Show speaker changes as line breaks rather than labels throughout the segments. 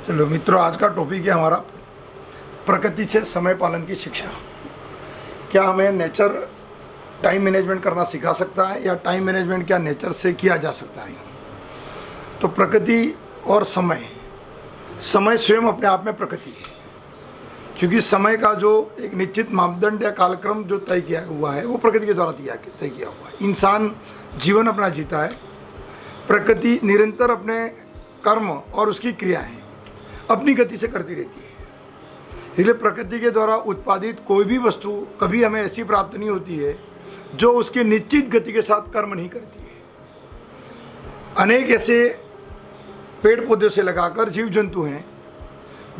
चलो मित्रों, आज का टॉपिक है हमारा प्रकृति से समय पालन की शिक्षा। क्या हमें नेचर टाइम मैनेजमेंट करना सिखा सकता है या टाइम मैनेजमेंट क्या नेचर से किया जा सकता है? तो प्रकृति और समय स्वयं अपने आप में प्रकृति है, क्योंकि समय का जो एक निश्चित मापदंड या कालक्रम जो तय किया हुआ है वो प्रकृति के द्वारा तय किया हुआ है। इंसान जीवन अपना जीता है, प्रकृति निरंतर अपने कर्म और उसकी क्रियाएं अपनी गति से करती रहती है। इसलिए प्रकृति के द्वारा उत्पादित कोई भी वस्तु कभी हमें ऐसी प्राप्त नहीं होती है जो उसकी निश्चित गति के साथ कर्म नहीं करती है। अनेक ऐसे पेड़ पौधे से लगाकर जीव जंतु हैं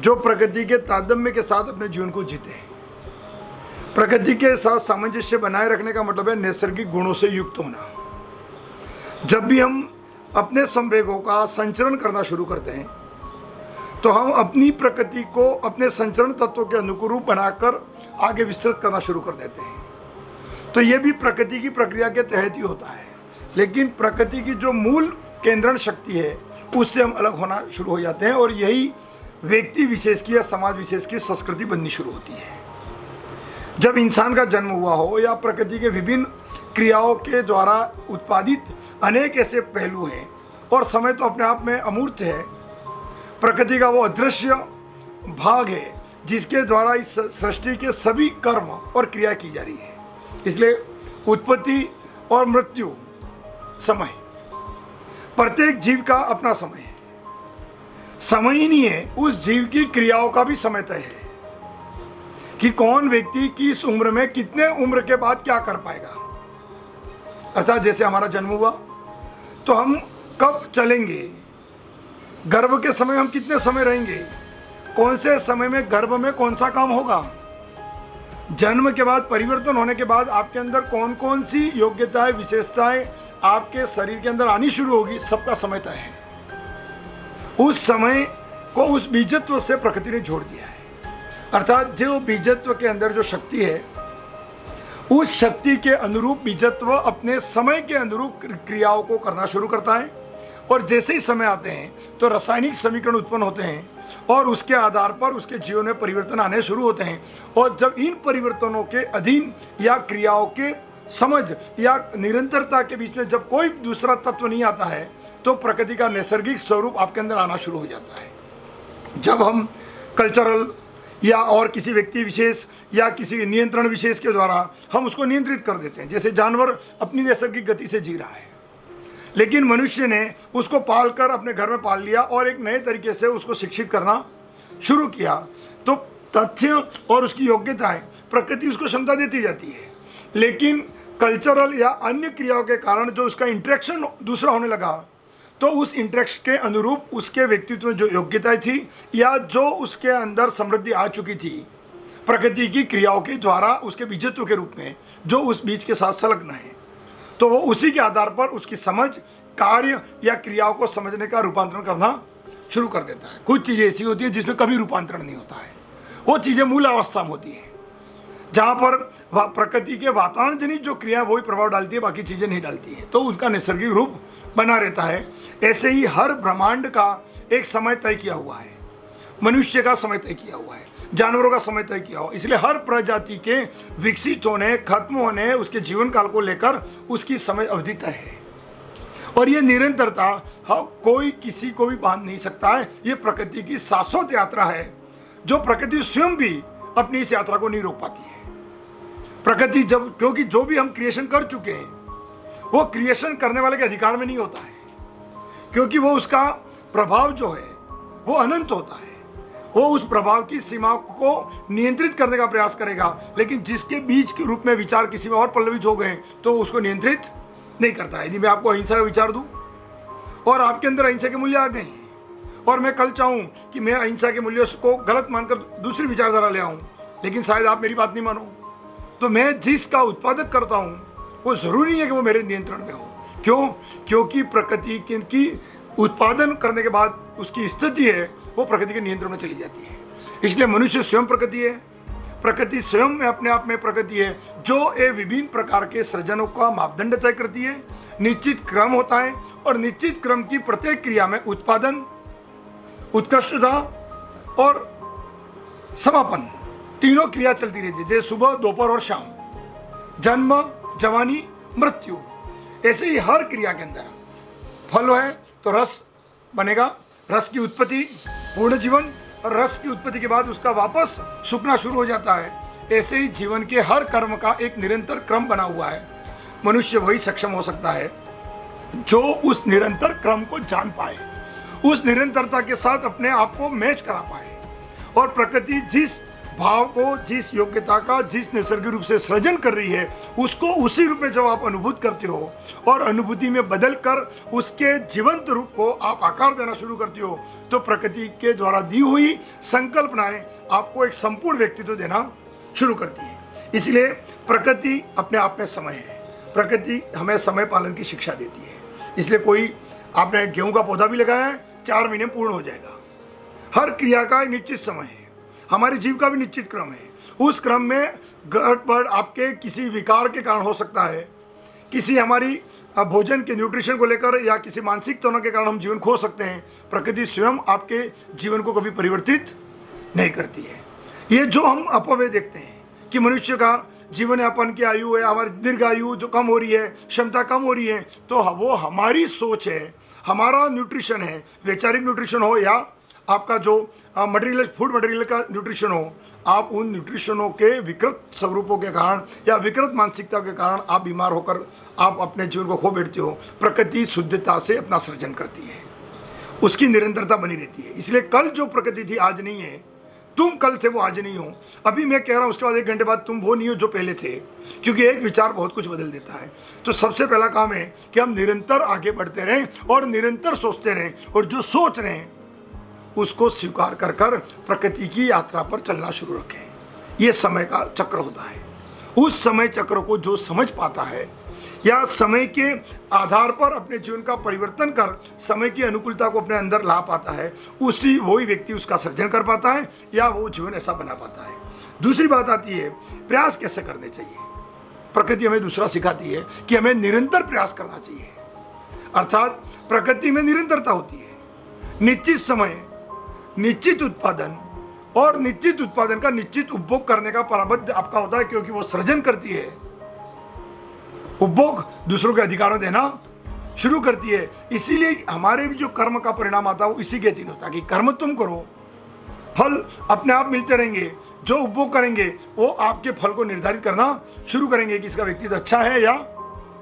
जो प्रकृति के तारतम्य के साथ अपने जीवन को जीते हैं। प्रकृति के साथ सामंजस्य बनाए रखने का मतलब है नैसर्गिक गुणों से युक्त होना। जब भी हम अपने संवेगों का संचरण करना शुरू करते हैं तो हम अपनी प्रकृति को अपने संचरण तत्वों के अनुरूप बनाकर आगे विस्तृत करना शुरू कर देते हैं। तो ये भी प्रकृति की प्रक्रिया के तहत ही होता है, लेकिन प्रकृति की जो मूल केंद्रण शक्ति है उससे हम अलग होना शुरू हो जाते हैं और यही व्यक्ति विशेष की या समाज विशेष की संस्कृति बननी शुरू होती है। जब इंसान का जन्म हुआ हो या प्रकृति के विभिन्न क्रियाओं के द्वारा उत्पादित अनेक ऐसे पहलू हैं, और समय तो अपने आप में अमूर्त है, प्रकृति का वो अदृश्य भाग है जिसके द्वारा इस सृष्टि के सभी कर्म और क्रिया की जा रही है। इसलिए उत्पत्ति और मृत्यु समय, प्रत्येक जीव का अपना समय है। समय ही नहीं है, उस जीव की क्रियाओं का भी समय तय है कि कौन व्यक्ति किस उम्र में कितने उम्र के बाद क्या कर पाएगा। अर्थात जैसे हमारा जन्म हुआ तो हम कब चलेंगे, गर्भ के समय हम कितने समय रहेंगे, कौन से समय में गर्भ में कौन सा काम होगा, जन्म के बाद परिवर्तन होने के बाद आपके अंदर कौन कौन सी योग्यताएं विशेषताएं आपके शरीर के अंदर आनी शुरू होगी, सबका समय तय है। उस समय को उस बीजत्व से प्रकृति ने जोड़ दिया है। अर्थात जो बीजत्व के अंदर जो शक्ति है उस शक्ति के अनुरूप बीजत्व अपने समय के अनुरूप क्रियाओं को करना शुरू करता है, और जैसे ही समय आते हैं तो रासायनिक समीकरण उत्पन्न होते हैं और उसके आधार पर उसके जीवन में परिवर्तन आने शुरू होते हैं। और जब इन परिवर्तनों के अधीन या क्रियाओं के समझ या निरंतरता के बीच में जब कोई दूसरा तत्व नहीं आता है तो प्रकृति का नैसर्गिक स्वरूप आपके अंदर आना शुरू हो जाता है। जब हम कल्चरल या और किसी व्यक्ति विशेष या किसी नियंत्रण विशेष के द्वारा हम उसको नियंत्रित कर देते हैं, जैसे जानवर अपनी नैसर्गिक गति से जी रहा है, लेकिन मनुष्य ने उसको पालकर अपने घर में पाल लिया और एक नए तरीके से उसको शिक्षित करना शुरू किया, तो तथ्य और उसकी योग्यताएं प्रकृति उसको क्षमता देती जाती है। लेकिन कल्चरल या अन्य क्रियाओं के कारण जो उसका इंटरेक्शन दूसरा होने लगा, तो उस इंटरेक्शन के अनुरूप उसके व्यक्तित्व में जो योग्यताएं थी या जो उसके अंदर समृद्धि आ चुकी थी प्रकृति की क्रियाओं के द्वारा उसके बीजत्व के रूप में जो उस बीज के साथ संलग्न है, तो वो उसी के आधार पर उसकी समझ, कार्य या क्रियाओं को समझने का रूपांतरण करना शुरू कर देता है। कुछ चीज़ें ऐसी होती है जिसमें कभी रूपांतरण नहीं होता है, वो चीज़ें मूल अवस्था में होती है जहाँ पर प्रकृति के वातावरण जनित जो क्रिया वही प्रभाव डालती है, बाकी चीज़ें नहीं डालती है, तो उनका नैसर्गिक रूप बना रहता है। ऐसे ही हर ब्रह्मांड का एक समय तय किया हुआ है, मनुष्य का समय तय किया हुआ है, जानवरों का समय तय किया हुआ। इसलिए हर प्रजाति के विकसित होने, खत्म होने, उसके जीवन काल को लेकर उसकी समय अवधि तय है, और ये निरंतरता कोई किसी को भी बांध नहीं सकता है। ये प्रकृति की शाश्वत यात्रा है जो प्रकृति स्वयं भी अपनी इस यात्रा को नहीं रोक पाती है। प्रकृति जब, क्योंकि जो भी हम क्रिएशन कर चुके हैं वो क्रिएशन करने वाले के अधिकार में नहीं होता है, क्योंकि वो उसका प्रभाव जो है वो अनंत होता है। वो उस प्रभाव की सीमा को नियंत्रित करने का प्रयास करेगा, लेकिन जिसके बीच के रूप में विचार किसी में और पल्लवित हो गए तो उसको नियंत्रित नहीं करता है। यदि मैं आपको अहिंसा का विचार दूं और आपके अंदर अहिंसा के मूल्य आ गए और मैं कल चाहूं कि मैं अहिंसा के मूल्यों को गलत मानकर दूसरी विचारधारा ले आऊं, लेकिन शायद आप मेरी बात नहीं मानो, तो मैं जिसका उत्पादक करता हूं वो जरूरी नहीं है कि वो मेरे नियंत्रण में हो। क्यों? क्योंकि प्रकृति की उत्पादन करने के बाद उसकी स्थिति है वो प्रकृति के नियंत्रण में चली जाती है। इसलिए मनुष्य स्वयं प्रकृति है, प्रकृति स्वयं में अपने आप में प्रकृति है जो ये विभिन्न प्रकार के सृजनों का मापदंड तय करती है। निश्चित क्रम होता है और निश्चित क्रम की प्रत्येक क्रिया में उत्पादन उत्कृष्टता और समापन, तीनों क्रिया चलती रहती है। जैसे सुबह, दोपहर और शाम, जन्म, जवानी, मृत्यु, ऐसे ही हर क्रिया के अंदर फल है तो रस बनेगा, रस की उत्पत्ति, पूर्ण जीवन, और रस की उत्पत्ति के बाद उसका वापस सूखना शुरू हो जाता है। ऐसे ही जीवन के हर कर्म का एक निरंतर क्रम बना हुआ है। मनुष्य वही सक्षम हो सकता है जो उस निरंतर क्रम को जान पाए, उस निरंतरता के साथ अपने आप को मैच करा पाए, और प्रकृति जिस भाव को, जिस योग्यता का, जिस निसर्ग रूप से सृजन कर रही है, उसको उसी रूप में जब आप अनुभूत करते हो और अनुभूति में बदल कर उसके जीवंत रूप को आप आकार देना शुरू करते हो, तो प्रकृति के द्वारा दी हुई संकल्पनाएं आपको एक संपूर्ण व्यक्तित्व देना शुरू करती है। इसलिए प्रकृति अपने आप में समय है। प्रकृति हमें समय पालन की शिक्षा देती है। इसलिए कोई, आपने गेहूं का पौधा भी लगाया है, 4 महीने में पूर्ण हो जाएगा। हर क्रिया का एक निश्चित समय है। हमारे जीव का भी निश्चित क्रम है। उस क्रम में गड़बड़ आपके किसी विकार के कारण हो सकता है, किसी हमारी भोजन के न्यूट्रिशन को लेकर या किसी मानसिक तनाव के कारण हम जीवन खो सकते हैं। प्रकृति स्वयं आपके जीवन को कभी परिवर्तित नहीं करती है। ये जो हम अपव्यय देखते हैं कि मनुष्य का जीवन यापन की आयु है, हमारी दीर्घ आयु जो कम हो रही है, क्षमता कम हो रही है, तो वो हमारी सोच है, हमारा न्यूट्रिशन है, वैचारिक न्यूट्रिशन हो या आपका जो मटेरियल, फूड मटेरियल का न्यूट्रिशन हो, आप उन न्यूट्रिशनों के विकृत स्वरूपों के कारण या विकृत मानसिकता के कारण आप बीमार होकर आप अपने जीवन को खो बैठते हो। प्रकृति शुद्धता से अपना सृजन करती है, उसकी निरंतरता बनी रहती है। इसलिए कल जो प्रकृति थी आज नहीं है, तुम कल थे वो आज नहीं हो, अभी मैं कह रहा हूँ उसके बाद 1 घंटे बाद तुम वो नहीं हो जो पहले थे, क्योंकि एक विचार बहुत कुछ बदल देता है। तो सबसे पहला काम है कि हम निरंतर आगे बढ़ते रहें और निरंतर सोचते रहें, और जो सोच रहे हैं उसको स्वीकार कर कर प्रकृति की यात्रा पर चलना शुरू रखें। ये समय का चक्र होता है। उस समय चक्र को जो समझ पाता है या समय के आधार पर अपने जीवन का परिवर्तन कर समय की अनुकूलता को अपने अंदर ला पाता है, उसी वही व्यक्ति उसका सर्जन कर पाता है या वो जीवन ऐसा बना पाता है। दूसरी बात आती है प्रयास कैसे करने चाहिए। प्रकृति हमें दूसरा सिखाती है कि हमें निरंतर प्रयास करना चाहिए। अर्थात प्रकृति में निरंतरता होती है, निश्चित समय, निश्चित उत्पादन और निश्चित उत्पादन का निश्चित उपभोग करने का प्रारब्ध आपका होता है, क्योंकि वो सृजन करती है, उपभोग दूसरों के अधिकारों देना शुरू करती है। इसीलिए हमारे भी जो कर्म का परिणाम आता है वो इसी के अधीन होता है कि कर्म तुम करो, फल अपने आप मिलते रहेंगे। जो उपभोग करेंगे वो आपके फल को निर्धारित करना शुरू करेंगे कि इसका व्यक्तित्व अच्छा है या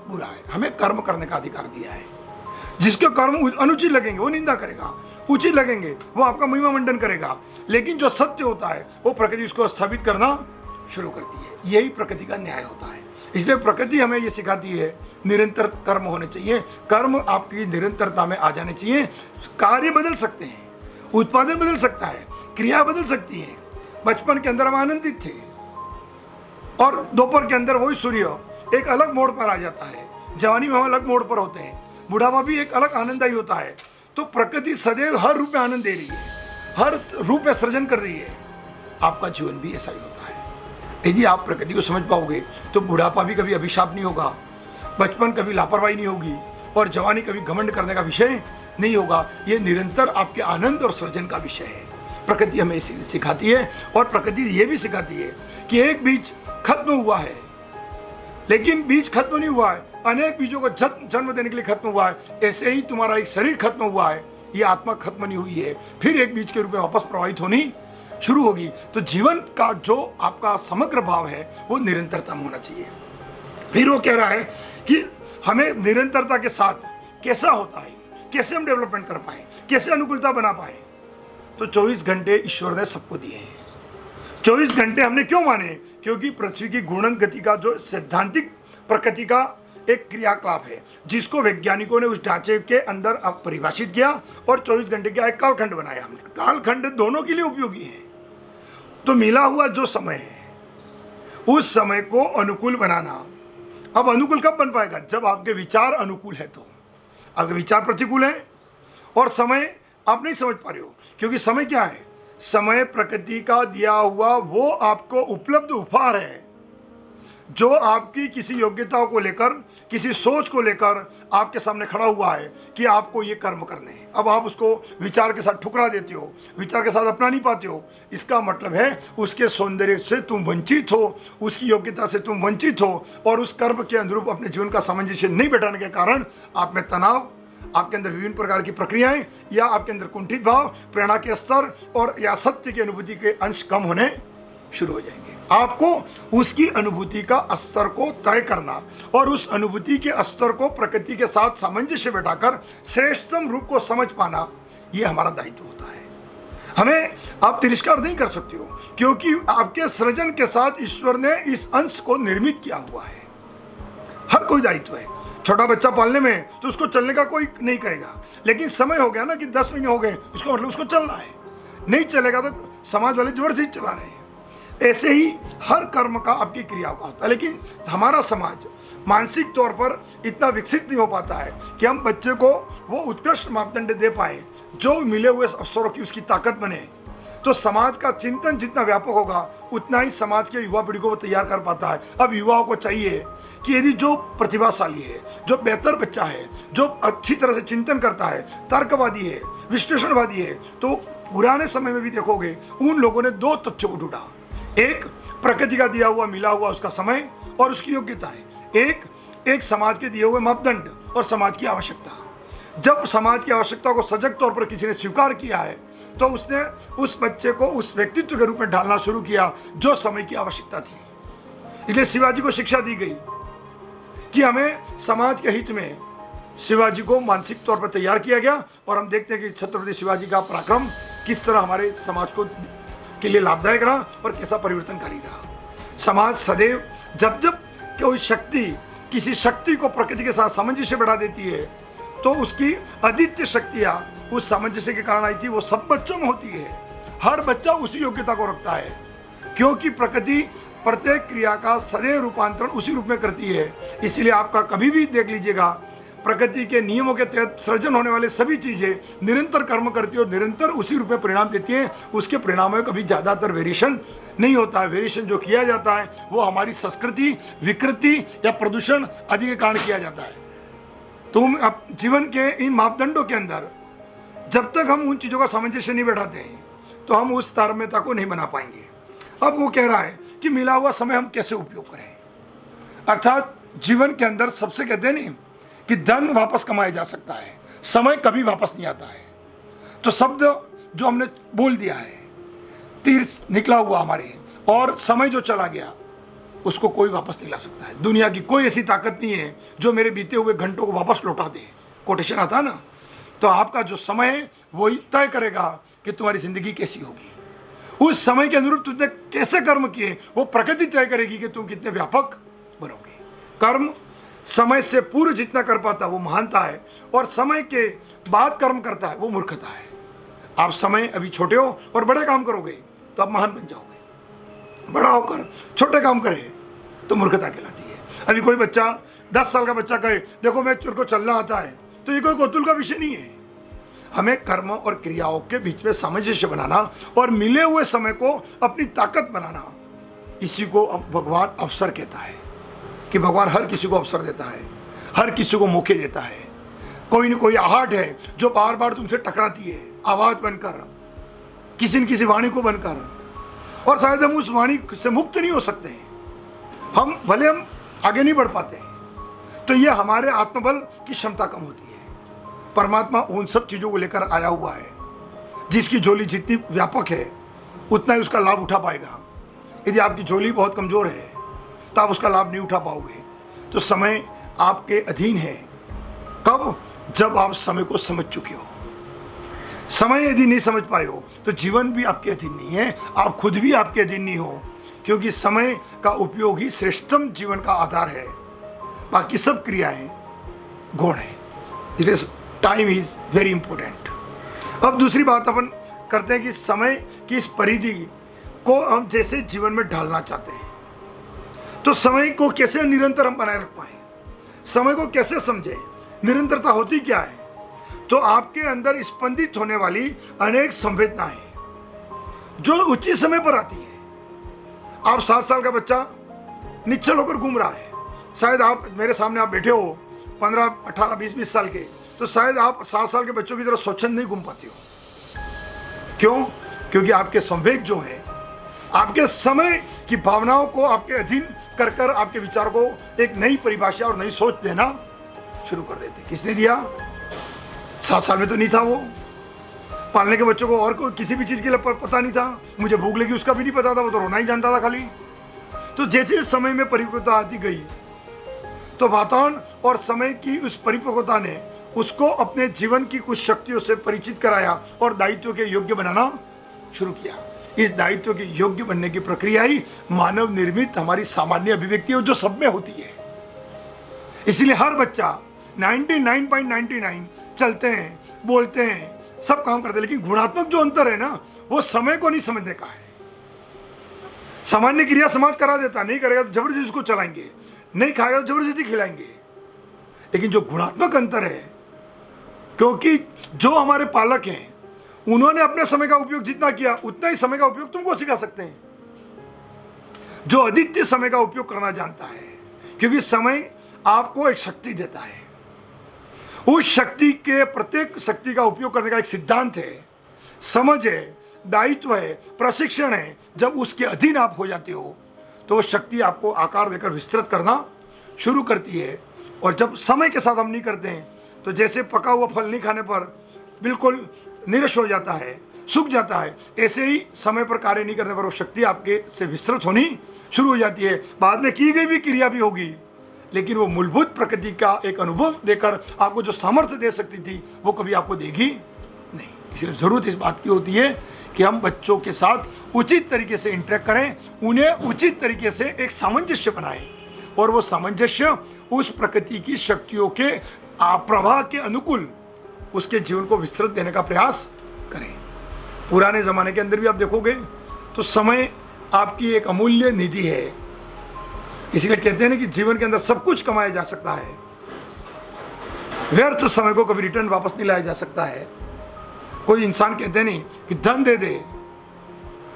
बुरा है। हमें कर्म करने का अधिकार दिया है। जिसके कर्म अनुचित लगेंगे वो निंदा करेगा, उचित लगेंगे वो आपका महिमा मंडन करेगा, लेकिन जो सत्य होता है वो प्रकृति उसको स्थापित करना शुरू करती है। यही प्रकृति का न्याय होता है। इसलिए प्रकृति हमें ये सिखाती है निरंतर कर्म होने चाहिए, कर्म आपकी निरंतरता में आ जाने चाहिए। कार्य बदल सकते हैं, उत्पादन बदल सकता है, क्रिया बदल सकती है। बचपन के अंदर हम आनंदित थे और दोपहर के अंदर वही सूर्य एक अलग मोड़ पर आ जाता है, जवानी में हम अलग मोड़ पर होते हैं, बुढ़ापा भी एक अलग आनंददायी होता है। तो प्रकृति सदैव हर रूप में आनंद दे रही है, हर रूप में सृजन कर रही है। आपका जीवन भी ऐसा ही होता है। यदि आप प्रकृति को समझ पाओगे तो बुढ़ापा भी कभी अभिशाप नहीं होगा, बचपन कभी लापरवाही नहीं होगी और जवानी कभी घमंड करने का विषय नहीं होगा। ये निरंतर आपके आनंद और सृजन का विषय है। प्रकृति हमें सिखाती है और प्रकृति ये भी सिखाती है कि एक बीज खत्म हुआ है, लेकिन बीज खत्म नहीं हुआ है, अनेक बीजों को जन्म देने के लिए खत्म हुआ है। ऐसे ही तुम्हारा एक शरीर खत्म हुआ है, ये आत्मा खत्म नहीं हुई है, फिर एक बीज के रूप में वापस प्रवाहित होनी शुरू होगी। तो जीवन का जो आपका समग्र भाव है वो निरंतरता में होना चाहिए। फिर वो कह रहा है कि हमें निरंतरता के साथ कैसा होता है, कैसे हम डेवलपमेंट कर पाए, कैसे अनुकूलता बना पाए। तो 24 घंटे ईश्वर ने सबको दिए हैं। 24 घंटे हमने क्यों माने? क्योंकि पृथ्वी की गुणन गति का जो सैद्धांतिक प्रकृति का एक क्रियाकलाप है, जिसको वैज्ञानिकों ने उस ढांचे के अंदर अब परिभाषित किया और 24 घंटे का एक कालखंड बनाया। हमने कालखंड दोनों के लिए उपयोगी है। तो मिला हुआ जो समय है उस समय को अनुकूल बनाना। अब अनुकूल कब बन पाएगा? जब आपके विचार अनुकूल है। तो आपके विचार प्रतिकूल है और समय आप नहीं समझ पा रहे हो, क्योंकि समय क्या है? समय प्रकृति का दिया हुआ वो आपको उपलब्ध उपहार है जो आपकी किसी योग्यताओं को लेकर, किसी सोच को लेकर आपके सामने खड़ा हुआ है कि आपको ये कर्म करने हैं, अब आप उसको विचार के साथ ठुकरा देते हो, विचार के साथ अपना नहीं पाते हो, इसका मतलब है उसके सौंदर्य से तुम वंचित हो, उसकी योग्यता से तुम वंचित हो, और उस कर्म के अनुरूप अपने जीवन का सामंजस्य नहीं बैठाने के कारण आप में तनाव, आपके अंदर विभिन्न प्रकार की प्रक्रियाएं, या आपके अंदर कुंठित भाव, प्रेरणा के स्तर और या सत्य की अनुभूति के अंश कम होने शुरू हो जाएंगे। आपको उसकी अनुभूति का स्तर को तय करना और उस अनुभूति के स्तर को प्रकृति के साथ सामंजस्य बैठाकर श्रेष्ठतम रूप को समझ पाना, यह हमारा दायित्व होता है। हमें आप तिरस्कार नहीं कर सकते हो, क्योंकि आपके सृजन के साथ ईश्वर ने इस अंश को निर्मित किया हुआ है। हर कोई दायित्व है। छोटा बच्चा पालने में तो उसको चलने का कोई नहीं कहेगा, लेकिन समय हो गया ना कि 10 महीने हो गए, उसका मतलब उसको चलना है, नहीं चलेगा तो समाज वाले जबरदस्ती चला रहे हैं। ऐसे ही हर कर्म का आपकी क्रियाओं का होता है, लेकिन हमारा समाज मानसिक तौर पर इतना विकसित नहीं हो पाता है कि हम बच्चे को वो उत्कृष्ट मापदंड दे पाए जो मिले हुए अवसरों की उसकी ताकत बने। तो समाज का चिंतन जितना व्यापक होगा उतना ही समाज के युवा पीढ़ी को वो तैयार कर पाता है। अब युवाओं को चाहिए कि यदि जो प्रतिभाशाली है, जो बेहतर बच्चा है, जो अच्छी तरह से चिंतन करता है, तर्कवादी है, विश्लेषणवादी है, तो पुराने समय में भी देखोगे उन लोगों ने 2 तथ्यों को ढूंढा। एक प्रकृति का दिया हुआ मिला हुआ उसका समय और उसकी योग्यता है, एक समाज के दिए हुए मापदंड और समाज की आवश्यकता। जब समाज की आवश्यकता को सजग तौर पर किसी ने स्वीकार किया है तो उसने उस बच्चे को उस व्यक्तित्व के रूप में ढालना शुरू किया जो समय की आवश्यकता थी। इसलिए शिवाजी को शिक्षा दी गई कि हमें समाज के हित में शिवाजी को मानसिक तौर पर तैयार किया गया, और हम देखते हैं कि छत्रपति शिवाजी का पराक्रम किस तरह हमारे समाज को के लिए लाभदायक रहा और कैसा परिवर्तनकारी रहा। समाज सदैव जब जब कोई शक्ति किसी शक्ति को प्रकृति के साथ सामंजस्य बढ़ा देती है तो उसकी अद्वितीय शक्तियाँ उस सामंजस्य के कारण आई थी, वो सब बच्चों में होती है। हर बच्चा उसी योग्यता को रखता है, क्योंकि प्रकृति प्रत्येक क्रिया का सदैव रूपांतरण उसी रूप में करती है। इसीलिए आपका कभी भी देख लीजिएगा, प्रकृति के नियमों के तहत सृजन होने वाले सभी चीजें निरंतर कर्म करती है और निरंतर उसी रूप में परिणाम देती है। उसके परिणाम में कभी ज्यादातर वेरिएशन नहीं होता है। वेरिएशन जो किया जाता है वो हमारी संस्कृति, विकृति या प्रदूषण आदि के कारण किया जाता है। तो अब जीवन के इन मापदंडों के अंदर जब तक हम उन चीजों का सामंजस्य नहीं बैठाते हैं तो हम उस तारतम्यता को नहीं बना पाएंगे। अब वो कह रहा है कि मिला हुआ समय हम कैसे उपयोग करें, अर्थात जीवन के अंदर सबसे कहते हैं नहीं कि धन वापस कमाया जा सकता है, समय कभी वापस नहीं आता है। तो शब्द जो हमने बोल दिया है, तीर निकला हुआ हमारे, और समय जो चला गया उसको कोई वापस नहीं ला सकता है। दुनिया की कोई ऐसी ताकत नहीं है जो मेरे बीते हुए घंटों को वापस लौटा दे। कोटेशन आता है ना, तो आपका जो समय है वही तय करेगा कि तुम्हारी जिंदगी कैसी होगी। उस समय के अनुरूप तुमने कैसे कर्म किए वो प्रकृति तय करेगी कि तुम कितने व्यापक बनोगे। कर्म समय से पूर्व जितना कर पाता है वो महानता है, और समय के बाद कर्म करता है वो मूर्खता है। आप समय अभी छोटे हो और बड़े काम करोगे तो आप महान बन जाओगे, बड़ा होकर छोटे काम करे तो मूर्खता कहलाती है। अभी कोई बच्चा 10 साल का बच्चा कहे देखो मैं तेरे को चलना आता है, तो ये कोई कौतूहल का विषय नहीं है। हमें कर्म और क्रियाओं के बीच में सामंजस्य बनाना और मिले हुए समय को अपनी ताकत बनाना, इसी को अब भगवान अवसर कहता है कि भगवान हर किसी को अवसर देता है, हर किसी को मौके देता है। कोई न कोई आहट है जो बार बार तुमसे टकराती है, आवाज बनकर, किसी न किसी वाणी को बनकर, और शायद हम उस वाणी से मुक्त नहीं हो सकते हैं। हम भले हम आगे नहीं बढ़ पाते हैं, तो ये हमारे आत्मबल की क्षमता कम होती है। परमात्मा उन सब चीज़ों को लेकर आया हुआ है, जिसकी झोली जितनी व्यापक है उतना ही उसका लाभ उठा पाएगा। यदि आपकी झोली बहुत कमज़ोर है तो आप उसका लाभ नहीं उठा पाओगे। तो समय आपके अधीन है। कब? जब आप समय को समझ चुके हो। समय यदि नहीं समझ पाए हो तो जीवन भी आपके अधीन नहीं है, आप खुद भी आपके अधीन नहीं हो, क्योंकि समय का उपयोग ही श्रेष्ठतम जीवन का आधार है। बाकी सब क्रियाएं गौण है। It is time is very important. अब दूसरी बात अपन करते हैं कि समय की इस परिधि को हम जैसे जीवन में ढालना चाहते हैं, तो समय को कैसे निरंतर हम बनाए रख पाए, समय को कैसे समझे, निरंतरता होती क्या है। तो आपके अंदर स्पंदित होने वाली अनेक संवेदनाएं जो उचित समय पर आती है। आप 7 साल का बच्चा निश्चल होकर घूम रहा है। शायद आप मेरे सामने आप बैठे हो 15, 18, 20 साल के, तो शायद आप 7 साल के बच्चों की तरह स्वच्छंद नहीं घूम पाती हो। क्यों? क्योंकि आपके संवेग जो है, आपके समय की भावनाओं को आपके अधीन कर कर आपके विचार को एक नई परिभाषा और नई सोच देना शुरू कर देते। किसने दिया? 7 साल में तो नहीं था वो। पालने के बच्चों को और कोई किसी भी चीज़ के लिए पता नहीं था। मुझे भूख लगी उसका भी नहीं पता था, वो तो रोना ही जानता था खाली। तो जैसे समय में परिपक्वता आती गई तो वातावरण और समय की उस परिपक्वता ने उसको अपने जीवन की कुछ शक्तियों से परिचित कराया और दायित्व के योग्य बनाना शुरू किया। इस दायित्व के योग्य बनने की प्रक्रिया ही मानव निर्मित हमारी सामान्य अभिव्यक्ति है, जो सब में होती है। इसलिए हर बच्चा 99.99 चलते हैं, बोलते हैं, सब काम करते हैं, लेकिन गुणात्मक जो अंतर है ना, वो समय को नहीं समझने का है। सामान्य क्रिया समाज करा देता, नहीं करेगा तो जबरदस्ती उसको चलाएंगे, नहीं खाएगा तो जबरदस्ती खिलाएंगे। लेकिन जो गुणात्मक अंतर है, क्योंकि जो हमारे पालक हैं उन्होंने अपने समय का उपयोग जितना किया उतना ही समय का उपयोग तुमको सिखा सकते हैं। जो अद्वितीय समय का उपयोग करना जानता है, क्योंकि समय आपको एक शक्ति देता है। उस शक्ति के प्रत्येक शक्ति का उपयोग करने का एक सिद्धांत है, समझ है, दायित्व है, प्रशिक्षण है। जब उसके अधीन आप हो जाते हो तो वो शक्ति आपको आकार देकर विस्तृत करना शुरू करती है। और जब समय के साथ हम नहीं करते हैं तो जैसे पका हुआ फल नहीं खाने पर बिल्कुल निरश हो जाता है, सूख जाता है, ऐसे ही समय पर कार्य नहीं करने पर वो शक्ति आपके से विस्तृत होनी शुरू हो जाती है। बाद में की गई भी क्रिया भी होगी, लेकिन वो मूलभूत प्रकृति का एक अनुभव देकर आपको जो सामर्थ्य दे सकती थी वो कभी आपको देगी नहीं। इसलिए ज़रूरत इस बात की होती है कि हम बच्चों के साथ उचित तरीके से इंटरेक्ट करें, उन्हें उचित तरीके से एक सामंजस्य बनाएं, और वो सामंजस्य उस प्रकृति की शक्तियों के प्रवाह के अनुकूल उसके जीवन को विस्तृत देने का प्रयास करें। पुराने ज़माने के अंदर भी आप देखोगे तो समय आपकी एक अमूल्य निधि है। इसीलिए कहते हैं ना कि जीवन के अंदर सब कुछ कमाया जा सकता है, व्यर्थ समय को कभी रिटर्न वापस नहीं लाया जा सकता है। कोई इंसान कहते नहीं कि धन दे दे,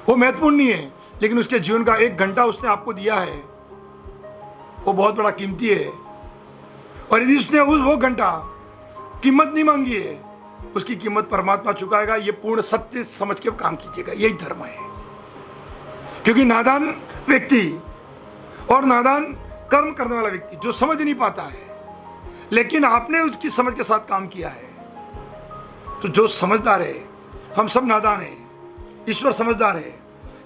वो महत्वपूर्ण नहीं है, लेकिन उसके जीवन का 1 घंटा उसने आपको दिया है, वो बहुत बड़ा कीमती है। और यदि उसने वो घंटा कीमत नहीं मांगी है, उसकी कीमत परमात्मा चुकाएगा। ये पूर्ण सत्य समझ के काम कीजिएगा, यही धर्म है। क्योंकि नादान व्यक्ति और नादान कर्म करने वाला व्यक्ति जो समझ नहीं पाता है, लेकिन आपने उसकी समझ के साथ काम किया है, तो जो समझदार है, हम सब नादान हैं, ईश्वर समझदार है,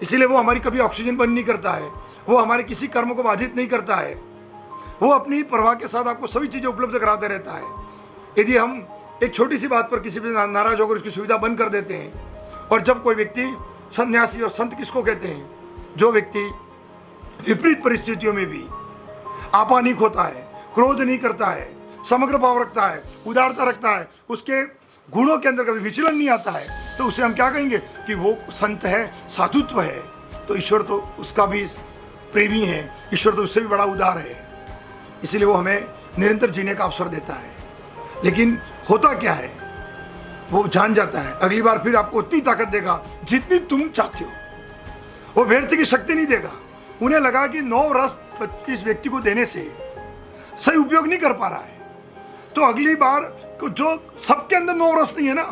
इसीलिए वो हमारी कभी ऑक्सीजन बंद नहीं करता है, वो हमारे किसी कर्म को बाधित नहीं करता है, वो अपनी परवाह के साथ आपको सभी चीज़ें उपलब्ध कराते रहता है। यदि हम एक छोटी सी बात पर किसी पे नाराज होकर उसकी सुविधा बंद कर देते हैं, और जब कोई व्यक्ति सन्यासी, और संत किसको कहते हैं? जो व्यक्ति विपरीत परिस्थितियों में भी आपा नहीं खोता है, क्रोध नहीं करता है, समग्र भाव रखता है, उदारता रखता है, उसके गुणों के अंदर कभी विचलन नहीं आता है, तो उसे हम क्या कहेंगे कि वो संत है, साधुत्व है। तो ईश्वर तो उसका भी प्रेमी है, ईश्वर तो उससे भी बड़ा उदार है। इसीलिए वो हमें निरंतर जीने का अवसर देता है। लेकिन होता क्या है, वो जान जाता है अगली बार फिर आपको उतनी ताकत देगा जितनी तुम चाहते हो, वो व्यर्थ की शक्ति नहीं देगा। उन्हें लगा कि 9 रस इस व्यक्ति को देने से सही उपयोग नहीं कर पा रहा है, तो अगली बार जो सबके अंदर 9 रस नहीं है ना,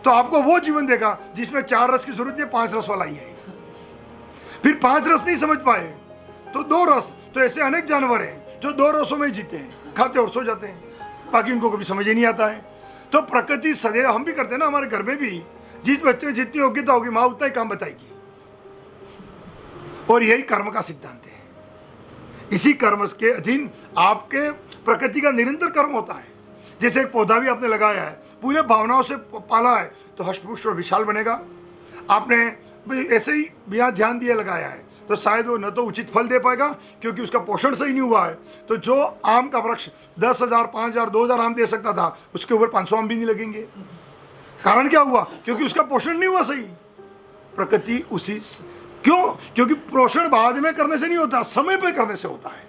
तो आपको वो जीवन देगा जिसमें 4 रस की जरूरत नहीं, 5 रस वाला ही है। फिर 5 रस नहीं समझ पाए तो 2 रस। तो ऐसे अनेक जानवर हैं जो 2 रसों में जीते हैं, खाते और सो जाते हैं, बाकी उनको कभी समझ ही नहीं आता है। तो प्रकृति सदैव, हम भी करते हैं ना, हमारे घर में भी जिस बच्चे में जितनी योग्यता होगी माँ उतना ही काम बताएगी, और यही कर्म का सिद्धांत है। इसी कर्म के अधीन आपके प्रकृति का निरंतर कर्म होता है। जैसे एक पौधा भी आपने लगाया है, पूरे भावनाओं से पाला है, तो हष्टपुष्ट और विशाल बनेगा। आपने ऐसे ही बिना ध्यान दिए लगाया है, तो शायद वो न तो उचित फल दे पाएगा क्योंकि उसका पोषण सही नहीं हुआ है। तो जो आम का वृक्ष 10,000, 5,000, 2,000 आम दे सकता था, उसके ऊपर 500 आम भी नहीं लगेंगे। कारण क्या हुआ? क्योंकि उसका पोषण नहीं हुआ सही। प्रकृति उसी क्यों? क्योंकि पोषण बाद में करने से नहीं होता, समय पे करने से होता है।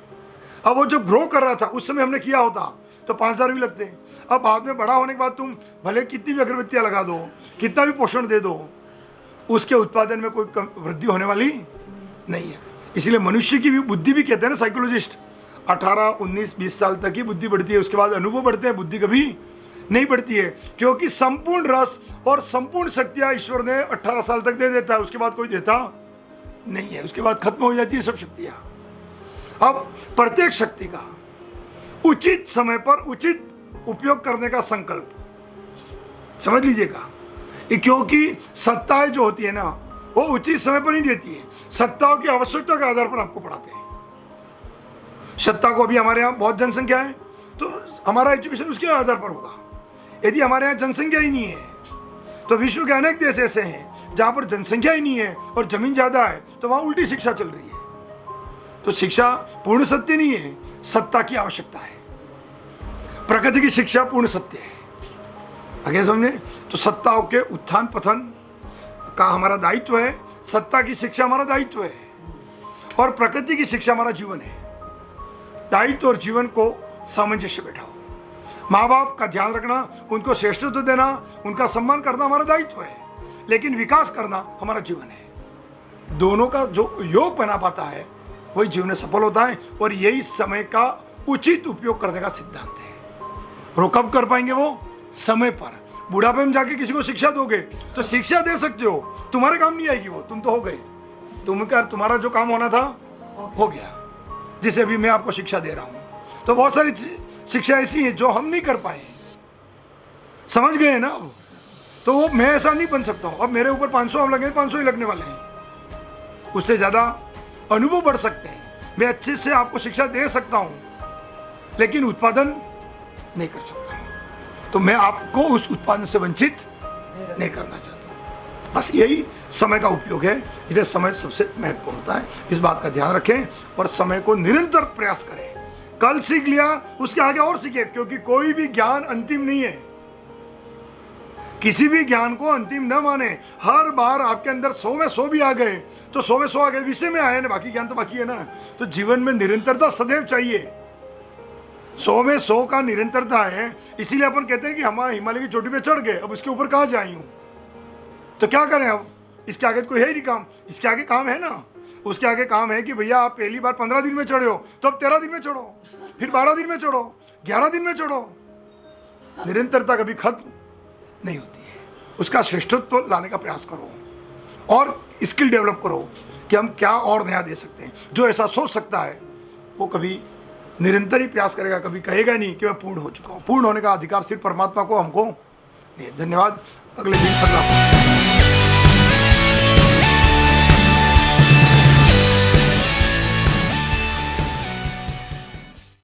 अब वो जो ग्रो कर रहा था उस समय हमने किया होता तो 5,000 भी लगते हैं। अब बाद में बड़ा होने के बाद तुम भले कितनी भी अगरबत्तियाँ लगा दो, कितना भी पोषण दे दो, उसके उत्पादन में कोई वृद्धि होने वाली नहीं है। इसलिए मनुष्य की भी बुद्धि भी कहते हैं ना साइकोलॉजिस्ट, 18, 19, 20 साल तक ही बुद्धि बढ़ती है, उसके बाद अनुभव बढ़ते हैं, बुद्धि कभी नहीं बढ़ती है, क्योंकि संपूर्ण रस और संपूर्ण शक्तियां ईश्वर ने 18 साल तक दे देता है, उसके बाद कोई देता नहीं है, उसके बाद खत्म हो जाती है सब शक्तियां। अब प्रत्येक शक्ति का उचित समय पर उचित उपयोग करने का संकल्प समझ लीजिएगा, क्योंकि सत्ताएं जो होती है ना वो उचित समय पर नहीं देती है, सत्ताओं की आवश्यकता के आधार पर आपको पढ़ाते हैं। सत्ता को अभी हमारे यहाँ बहुत जनसंख्या है तो हमारा एजुकेशन उसके आधार पर होगा। यदि हमारे यहाँ जनसंख्या ही नहीं है तो विश्व के अनेक देश ऐसे हैं जहाँ पर जनसंख्या ही नहीं है और जमीन ज़्यादा है, तो वहाँ उल्टी शिक्षा चल रही है। तो शिक्षा पूर्ण सत्य नहीं है, सत्ता की आवश्यकता है। प्रकृति की शिक्षा पूर्ण सत्य है, आगे समझे। तो सत्ताओं के उत्थान पतन का हमारा दायित्व है, सत्ता की शिक्षा हमारा दायित्व है और प्रकृति की शिक्षा हमारा जीवन है। दायित्व और जीवन को सामंजस्य बैठाओ। माँ बाप का ध्यान रखना, उनको श्रेष्ठत्व देना, उनका सम्मान करना हमारा दायित्व है, लेकिन विकास करना हमारा जीवन है। दोनों का जो योग बना पाता है वही जीवन में सफल होता है और यही समय का उचित उपयोग करने का सिद्धांत है। और वो कब कर पाएंगे? वो समय पर। बुढ़ापे में जाके किसी को शिक्षा दोगे तो शिक्षा दे सकते हो, तुम्हारे काम नहीं आएगी वो, तुम तो हो गए, तुम्हारा जो काम होना था हो गया, जिसे अभी मैं आपको शिक्षा दे रहा हूं। तो बहुत सारी शिक्षा ऐसी है जो हम नहीं कर पाए, समझ गए ना। तो वो मैं ऐसा नहीं बन सकता हूं, अब मेरे ऊपर 500 अब लगे, 500 ही लगने वाले हैं, उससे ज्यादा अनुभव बढ़ सकते हैं। मैं अच्छे से आपको शिक्षा दे सकता हूं लेकिन उत्पादन नहीं कर सकता, तो मैं आपको उस उत्पादन से वंचित नहीं करना चाहता। बस यही समय का उपयोग है, इसलिए समय सबसे महत्वपूर्ण होता है। इस बात का ध्यान रखें और समय को निरंतर प्रयास करें। कल सीख लिया उसके आगे और सीखे, क्योंकि कोई भी ज्ञान अंतिम नहीं है। किसी भी ज्ञान को अंतिम न माने। हर बार आपके अंदर 100 में 100 भी आ गए तो 100 में 100 आ गए, विषय में आए ना, बाकी ज्ञान तो बाकी है ना। तो जीवन में निरंतरता सदैव चाहिए। 100 में 100 का निरंतरता है, इसीलिए अपन कहते हैं कि हम हिमालय की चोटी पे चढ़ गए, अब इसके ऊपर कहाँ जाए हूँ, तो क्या करें अब? इसके आगे तो कोई है ही नहीं काम। इसके आगे काम है ना, उसके आगे काम है कि भैया आप पहली बार 15 दिन में चढ़े हो तो अब 13 दिन में चढ़ो, फिर 12 दिन में चढ़ो, 11 दिन में चढ़ो। निरंतरता कभी खत्म नहीं होती है। उसका श्रेष्ठत्व लाने का प्रयास करो और स्किल डेवलप करो कि हम क्या और नया दे सकते हैं। जो ऐसा सोच सकता है वो कभी निरंतर ही प्रयास करेगा, कभी कहेगा नहीं कि मैं पूर्ण हो चुका हूँ। पूर्ण होने का अधिकार सिर्फ परमात्मा को, हमको नहीं। धन्यवाद। अगले दिन अगला